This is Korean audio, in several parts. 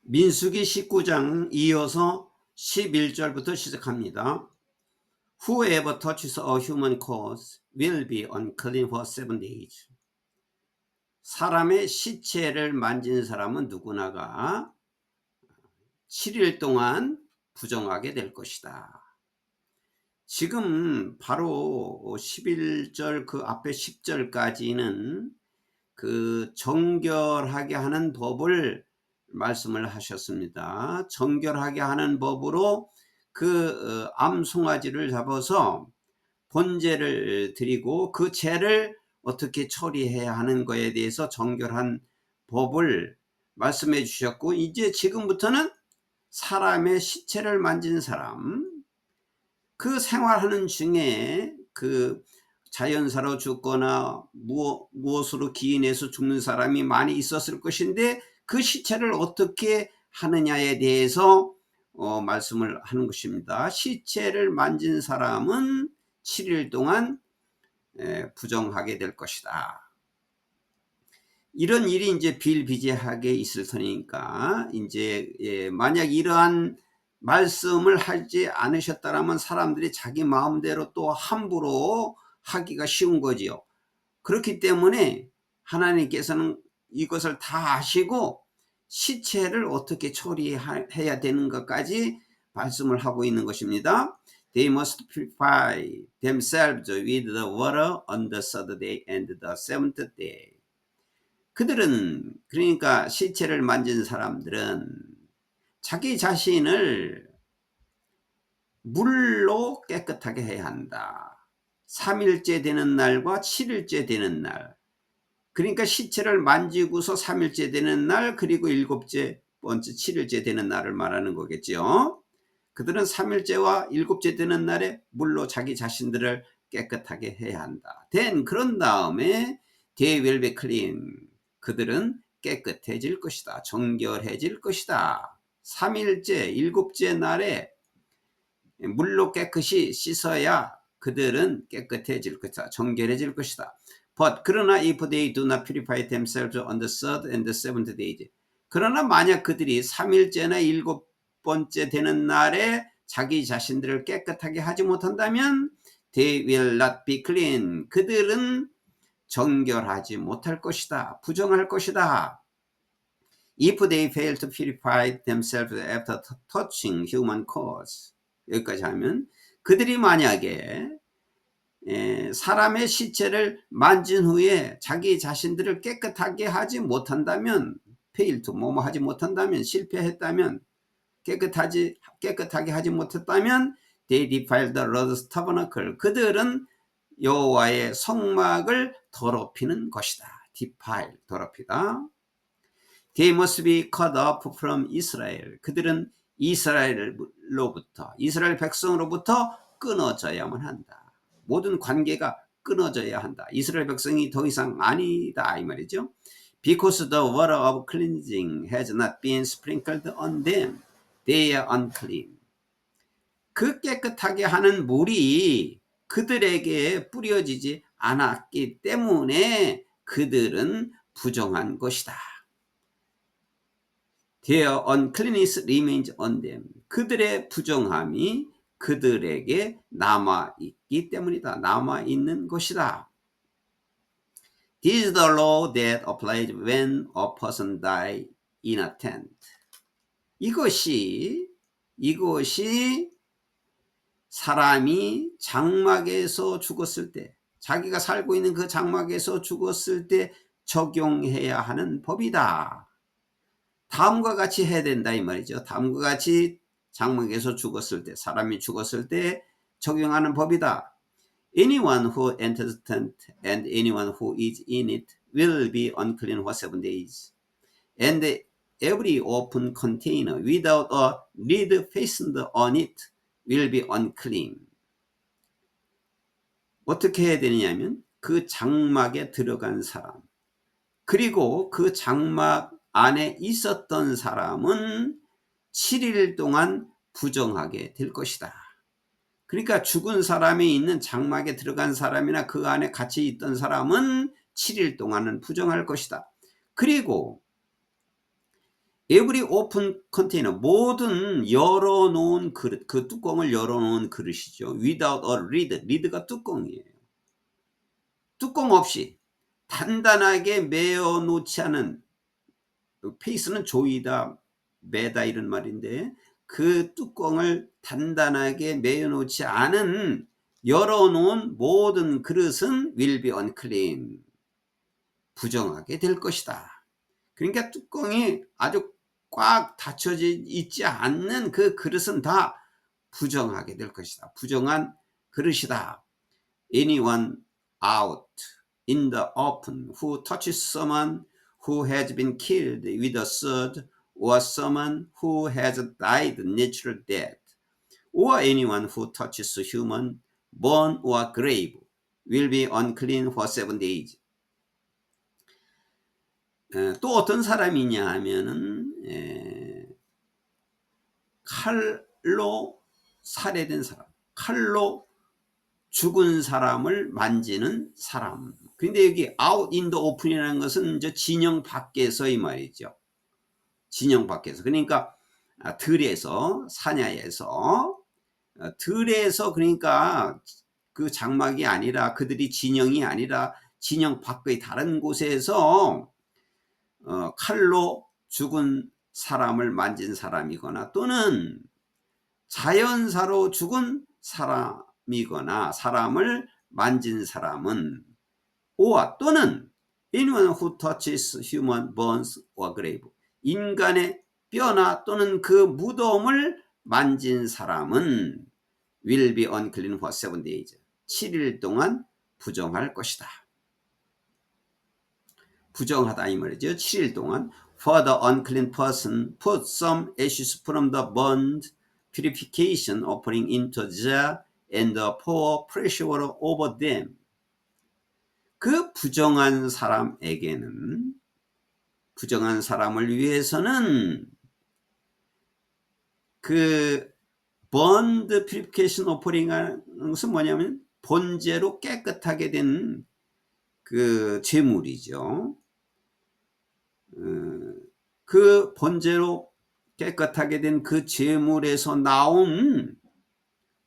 민수기 19장 이어서 11절부터 시작합니다. Whoever touches a human corpse will be unclean for 7 days. 사람의 시체를 만진 사람은 누구나가 7일 동안 부정하게 될 것이다. 지금 바로 11절 그 앞에 10절까지는 그 정결하게 하는 법을 말씀을 하셨습니다. 정결하게 하는 법으로 그 암송아지를 잡아서 번제를 드리고 그 죄를 어떻게 처리해야 하는 것에 대해서 정결한 법을 말씀해 주셨고, 이제 지금부터는 사람의 시체를 만진 사람, 그 생활하는 중에 그 자연사로 죽거나 무엇으로 기인해서 죽는 사람이 많이 있었을 것인데 그 시체를 어떻게 하느냐에 대해서 말씀을 하는 것입니다. 시체를 만진 사람은 7일 동안 부정하게 될 것이다. 이런 일이 이제 비일비재하게 있을 터니까 이제 만약 이러한 말씀을 하지 않으셨다라면 사람들이 자기 마음대로 또 함부로 하기가 쉬운 거지요. 그렇기 때문에 하나님께서는 이것을 다 아시고 시체를 어떻게 처리해야 되는 것까지 말씀을 하고 있는 것입니다. They must purify themselves with the water on the third day and the seventh day. 그들은, 그러니까 시체를 만진 사람들은 자기 자신을 물로 깨끗하게 해야 한다. 3일째 되는 날과 7일째 되는 날, 그러니까 시체를 만지고서 3일째 되는 날, 그리고 7째 번째 7일째 되는 날을 말하는 거겠죠. 그들은 3일째와 7째 되는 날에 물로 자기 자신들을 깨끗하게 해야 한다. 그런 다음에 they will be clean. 그들은 깨끗해질 것이다. 정결해질 것이다. 3일째 7째 날에 물로 깨끗이 씻어야 그들은 깨끗해질 것이다. 정결해질 것이다. But 그러나 if they do not purify themselves on the third and the seventh days. 그러나 만약 그들이 3일째나 7번째 되는 날에 자기 자신들을 깨끗하게 하지 못한다면 they will not be clean. 그들은 정결하지 못할 것이다. 부정할 것이다. If they fail to purify themselves after touching human cause. 여기까지 하면 그들이 만약에 사람의 시체를 만진 후에 자기 자신들을 깨끗하게 하지 못한다면, fail to 뭐뭐 하지 못한다면, 실패했다면, 깨끗하게 하지 못했다면 they defile the Lord's tabernacle. 그들은 여호와의 성막을 더럽히는 것이다. defile, 더럽히다. They must be cut off from Israel. 그들은 이스라엘 백성으로부터 끊어져야만 한다. 모든 관계가 끊어져야 한다. 이스라엘 백성이 더 이상 아니다, 이 말이죠. Because the water of cleansing has not been sprinkled on them, they are unclean. 그 깨끗하게 하는 물이 그들에게 뿌려지지 않았기 때문에 그들은 부정한 것이다. Their uncleanness remains on them. 그들의 부정함이 그들에게 남아있기 때문이다. 남아있는 것이다. This is the law that applies when a person dies in a tent. 이것이 사람이 장막에서 죽었을 때, 자기가 살고 있는 그 장막에서 죽었을 때 적용해야 하는 법이다. 다음과 같이 해야 된다, 이 말이죠. 다음과 같이 장막에서 죽었을 때, 사람이 죽었을 때 적용하는 법이다. Anyone who enters the tent and anyone who is in it will be unclean for 7 days. And every open container without a lid fastened on it will be unclean. 어떻게 해야 되느냐면 그 장막에 들어간 사람, 그리고 그 장막 안에 있었던 사람은 7일 동안 부정하게 될 것이다. 그러니까 죽은 사람이 있는 장막에 들어간 사람이나 그 안에 같이 있던 사람은 7일 동안은 부정할 것이다. 그리고 every open container, 모든 열어놓은 그릇, 그 뚜껑을 열어놓은 그릇이죠. without a lid, lid가 뚜껑이에요. 뚜껑 없이 단단하게 메어 놓지 않은, 페이스는 조이다, 매다 이런 말인데, 그 뚜껑을 단단하게 메어 놓지 않은 열어놓은 모든 그릇은 will be unclean, 부정하게 될 것이다. 그러니까 뚜껑이 아주 꽉 닫혀져 있지 않는 그 그릇은 다 부정하게 될 것이다. 부정한 그릇이다. Anyone out in the open who touches someone who has been killed with a sword, or someone who has died natural death, or anyone who touches a human bone or grave will be unclean for 7 days. 또 어떤 사람이냐 하면은 칼로 살해된 사람, 칼로 죽은 사람을 만지는 사람. 근데 여기 out in the open이라는 것은 이제 진영 밖에서 이 말이죠. 진영 밖에서. 그러니까 들에서, 사냐에서, 들에서, 그러니까 그 장막이 아니라, 그들이 진영이 아니라 진영 밖의 다른 곳에서 칼로 죽은 사람을 만진 사람이거나, 또는 자연사로 죽은 사람이거나 사람을 만진 사람은, or 또는 anyone who touches human bones or grave, 인간의 뼈나 또는 그 무덤을 만진 사람은 will be unclean for 7 days, 7일 동안 부정할 것이다. 부정하다 이 말이죠. 7일 동안. For the unclean person put some ashes from the burnt purification offering into a jar and pour fresh water over them. 그 부정한 사람에게는, 부정한 사람을 위해서는 그 burnt purification offering이라는 것은 뭐냐면 번제로 깨끗하게 된 그 제물이죠. 그 번제로 깨끗하게 된 그 제물에서 나온,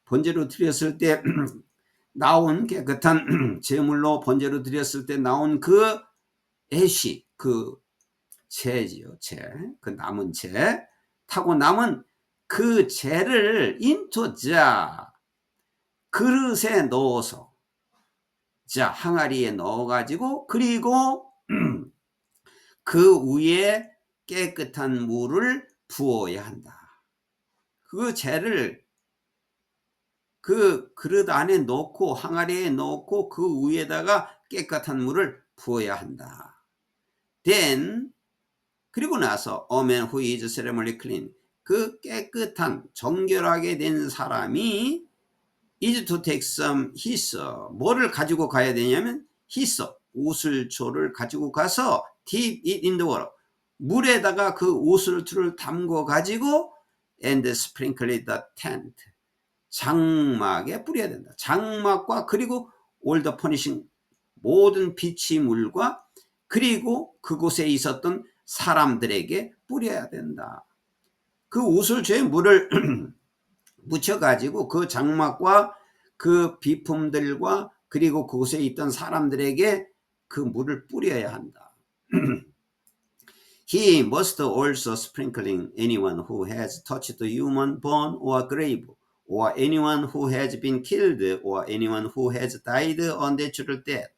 번제로 드렸을 때 나온 깨끗한 제물로 번제로 드렸을 때 나온 그 애시, 그 재지요, 재, 그 남은 재, 타고 남은 그 재를 into jar, 그릇에 넣어서, 자, 항아리에 넣어가지고, 그리고 그 위에 깨끗한 물을 부어야 한다. 그 재를 그 그릇 안에 넣고, 항아리에 넣고, 그 위에다가 깨끗한 물을 부어야 한다. Then, 그리고 나서 a man who is ceremonially clean, 그 깨끗한 정결하게 된 사람이 is to take some hyssop, 뭐를 가지고 가야 되냐면 hyssop, 우슬초를 가지고 가서 dip it in the water, 물에다가 그 우슬초를 담궈 가지고 and sprinkle the tent, 장막에 뿌려야 된다. 장막과 그리고 all the furnishing, 모든 비치물과 그리고 그곳에 있었던 사람들에게 뿌려야 된다. 그 우슬초에 물을 묻혀가지고 그 장막과 그 비품들과 그리고 그곳에 있던 사람들에게 그 물을 뿌려야 한다. He must also sprinkling anyone who has touched the human bone or grave, or anyone who has been killed, or anyone who has died a natural death.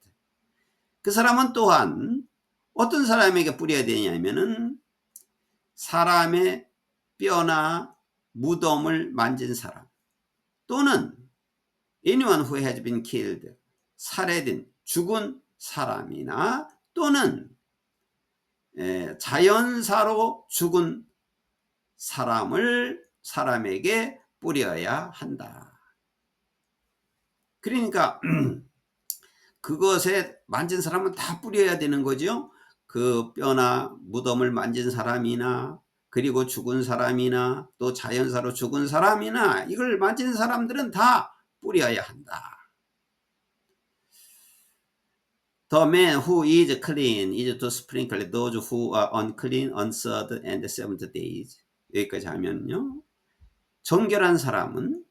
그 사람은 또한 어떤 사람에게 뿌려야 되냐면은 사람의 뼈나 무덤을 만진 사람, 또는 anyone who has been killed, 살해된, 죽은 사람이나, 또는 자연사로 죽은 사람에게 뿌려야 한다. 그러니까 그것에 만진 사람은 다 뿌려야 되는 거죠. 그 뼈나 무덤을 만진 사람이나, 그리고 죽은 사람이나, 또 자연사로 죽은 사람이나, 이걸 만진 사람들은 다 뿌려야 한다. The man who is clean is to sprinkle those who are unclean on third and seventh days. 여기까지 하면요. 정결한 사람은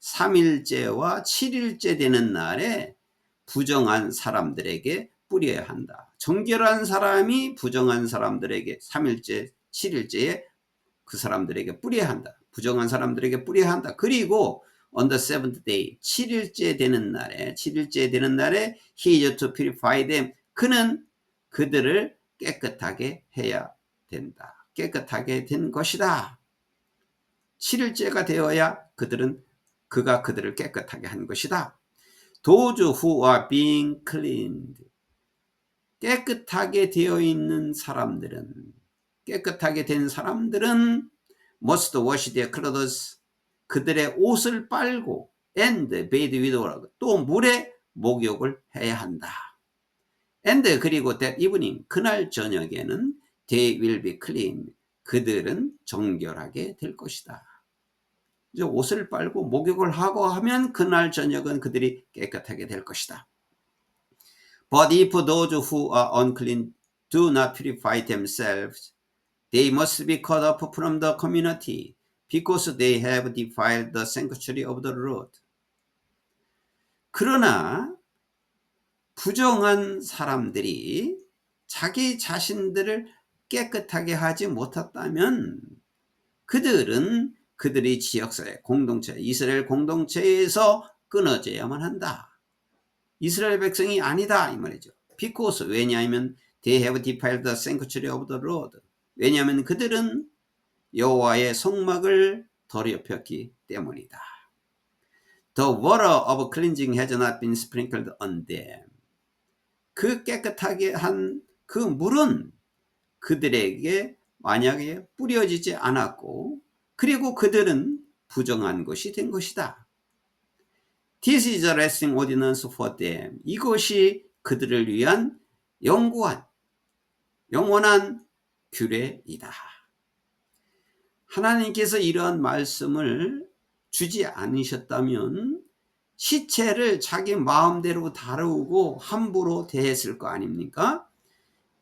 3일째와 7일째 되는 날에 부정한 사람들에게 뿌려야 한다. 정결한 사람이 부정한 사람들에게 3일째, 7일째에 그 사람들에게 뿌려야 한다. 부정한 사람들에게 뿌려야 한다. 그리고 on the seventh day, 7일째 되는 날에 he is to purify them. 그는 그들을 깨끗하게 해야 된다. 깨끗하게 된 것이다. 7일째가 되어야 그가 그들을 깨끗하게 한 것이다. Those who are being cleaned. 깨끗하게 되어 있는 사람들은, 깨끗하게 된 사람들은 must wash their clothes. 그들의 옷을 빨고 and bathe with water. 또 물에 목욕을 해야 한다. and 그리고 that evening. 그날 저녁에는 they will be clean. 그들은 정결하게 될 것이다. 이제 옷을 빨고 목욕을 하고 하면 그날 저녁은 그들이 깨끗하게 될 것이다. But if those who are unclean do not purify themselves, they must be cut off from the community because they have defiled the sanctuary of the Lord. 그러나 부정한 사람들이 자기 자신들을 깨끗하게 하지 못했다면 그들은 그들이 지역사회, 공동체, 이스라엘 공동체에서 끊어져야만 한다. 이스라엘 백성이 아니다 이 말이죠. Because 왜냐하면 they have defiled the sanctuary of the Lord. 왜냐하면 그들은 여호와의 성막을 더럽혔기 때문이다. The water of cleansing has not been sprinkled on them. 그 깨끗하게 한 그 물은 그들에게 만약에 뿌려지지 않았고 그리고 그들은 부정한 것이 된 것이다. This is a lasting ordinance for them. 이것이 그들을 위한 영원한 규례이다. 하나님께서 이러한 말씀을 주지 않으셨다면 시체를 자기 마음대로 다루고 함부로 대했을 거 아닙니까?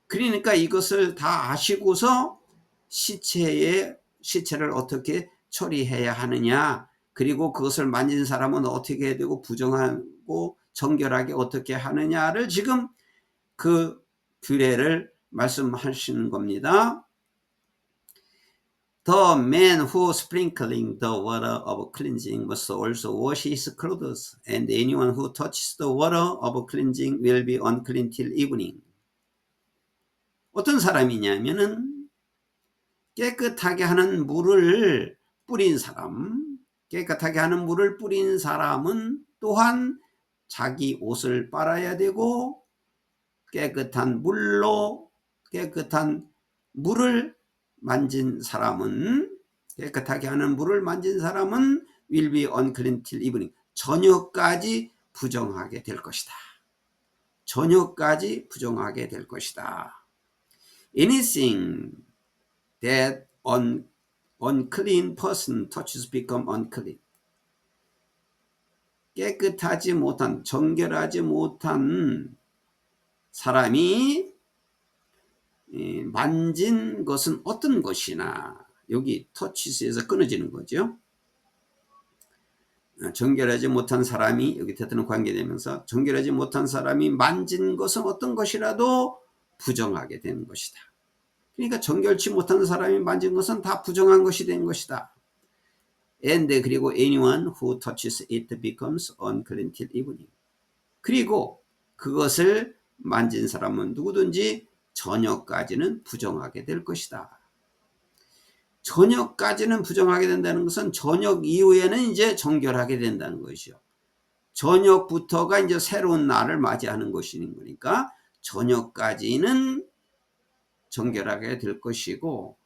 그러니까 이것을 다 아시고서 시체를 어떻게 처리해야 하느냐, 그리고 그것을 만진 사람은 어떻게 해야 되고 부정하고 정결하게 어떻게 하느냐를 지금 그 규례를 말씀하시는 겁니다. The man who sprinkling the water of cleansing must also wash his clothes, and anyone who touches the water of cleansing will be unclean till evening. 어떤 사람이냐면은 깨끗하게 하는 물을 뿌린 사람, 깨끗하게 하는 물을 뿌린 사람은 또한 자기 옷을 빨아야 되고 깨끗한 물을 만진 사람은, 깨끗하게 하는 물을 만진 사람은 will be unclean till evening. 저녁까지 부정하게 될 것이다. 저녁까지 부정하게 될 것이다. Anything that unclean person touches become unclean. 깨끗하지 못한, 정결하지 못한 사람이 만진 것은 어떤 것이나, 여기 touches에서 끊어지는 거죠. 정결하지 못한 사람이, 여기 대트는 관계되면서 정결하지 못한 사람이 만진 것은 어떤 것이라도 부정하게 된 것이다. 그러니까 정결치 못한 사람이 만진 것은 다 부정한 것이 된 것이다. And 그리고 anyone who touches it becomes unclean till evening. 그리고 그것을 만진 사람은 누구든지 저녁까지는 부정하게 될 것이다. 저녁까지는 부정하게 된다는 것은 저녁 이후에는 이제 정결하게 된다는 것이죠. 저녁부터가 이제 새로운 날을 맞이하는 것인 거니까 저녁까지는 정결하게 될 것이고,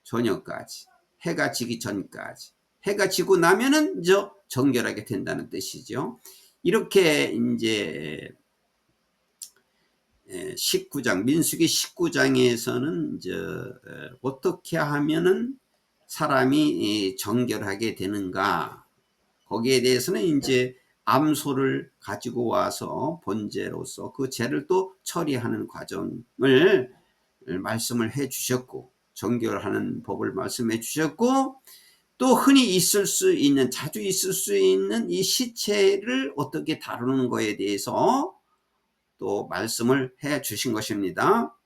저녁까지, 해가 지기 전까지, 해가 지고 나면은 이제 정결하게 된다는 뜻이죠. 이렇게 이제 19장, 민수기 19장에서는 이제 어떻게 하면은 사람이 정결하게 되는가, 거기에 대해서는 이제 암소를 가지고 와서 번제로서 그 죄를 또 처리하는 과정을 말씀을 해 주셨고, 정결하는 법을 말씀해 주셨고, 또 흔히 있을 수 있는, 자주 있을 수 있는 이 시체를 어떻게 다루는 거에 대해서 또 말씀을 해 주신 것입니다.